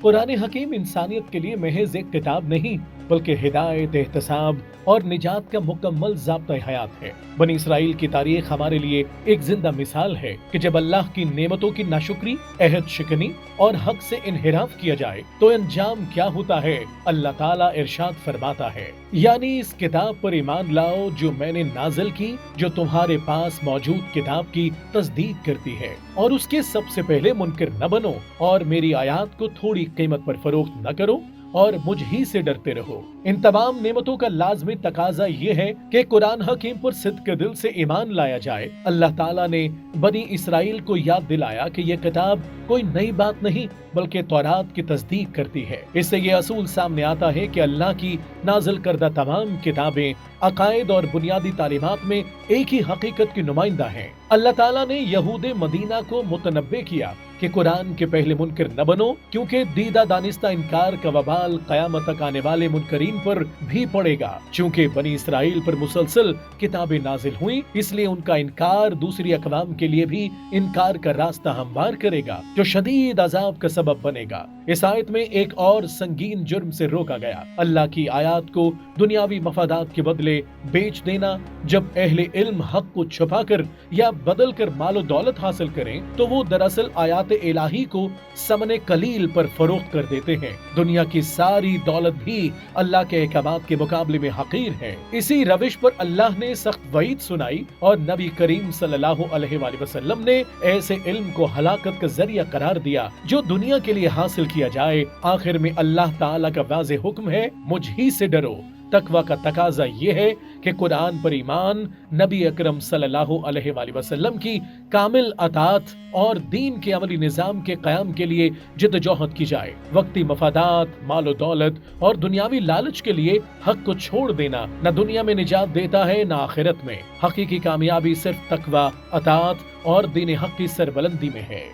قرآن حکیم انسانیت کے لیے محض ایک کتاب نہیں بلکہ ہدایت، احتساب اور نجات کا مکمل ضابطہ حیات ہے۔ بنی اسرائیل کی تاریخ ہمارے لیے ایک زندہ مثال ہے کہ جب اللہ کی نعمتوں کی ناشکری، عہد شکنی اور حق سے انحراف کیا جائے تو انجام کیا ہوتا ہے۔ اللہ تعالیٰ ارشاد فرماتا ہے، یعنی اس کتاب پر ایمان لاؤ جو میں نے نازل کی، جو تمہارے پاس موجود کتاب کی تصدیق کرتی ہے، اور اس کے سب سے پہلے منکر نہ بنو، اور میری آیات کو تھوڑی قیمت پر فروخت نہ کرو، اور مجھ ہی سے ڈرتے رہو۔ ان تمام نعمتوں کا لازمی تقاضا یہ ہے کہ قرآن حکیم پر صدق دل سے ایمان لایا جائے۔ اللہ تعالیٰ نے بنی اسرائیل کو یاد دلایا کہ یہ کتاب کوئی نئی بات نہیں بلکہ تورات کی تصدیق کرتی ہے۔ اس سے یہ اصول سامنے آتا ہے کہ اللہ کی نازل کردہ تمام کتابیں عقائد اور بنیادی تعلیمات میں ایک ہی حقیقت کی نمائندہ ہیں۔ اللہ تعالیٰ نے یہود مدینہ کو متنبع کیا کہ قرآن کے پہلے منکر نہ بنو، کیونکہ دیدہ دانستہ انکار کا وبال قیامت تک آنے والے منکرین پر بھی پڑے گا۔ چونکہ بنی اسرائیل پر مسلسل کتابیں نازل ہوئیں، اس لیے ان کا انکار دوسری اقوام کے لیے بھی انکار کا راستہ ہموار کرے گا، جو شدید عذاب کا سبب بنے گا۔ اس آیت میں ایک اور سنگین جرم سے روکا گیا، اللہ کی آیات کو دنیاوی مفادات کے بدلے بیچ دینا۔ جب اہل علم حق کو چھپا کر یا بدل کر مال و دولت حاصل کریں تو وہ دراصل آیات الہی کو ثمن قلیل پر فروخت کر دیتے ہیں۔ دنیا کی ساری دولت بھی اللہ کے احکامات کے مقابلے میں حقیر ہے۔ اسی روش پر اللہ نے سخت وعید سنائی اور نبی کریم صلی اللہ علیہ وآلہ وسلم نے ایسے علم کو ہلاکت کا ذریعہ قرار دیا جو دنیا کے لیے حاصل کیا جائے۔ آخر میں اللہ تعالیٰ کا واضح حکم ہے، مجھ ہی سے ڈرو۔ تقوی کا تقاضا یہ ہے کہ قرآن پر ایمان، نبی اکرم صلی اللہ علیہ وآلہ وسلم کی کامل اطاعت اور دین کے عملی نظام کے قیام کے لیے جدوجہد کی جائے۔ وقتی مفادات، مال و دولت اور دنیاوی لالچ کے لیے حق کو چھوڑ دینا نہ دنیا میں نجات دیتا ہے نہ آخرت میں۔ حقیقی کامیابی صرف تقوی، اطاعت اور دین حق کی سربلندی میں ہے۔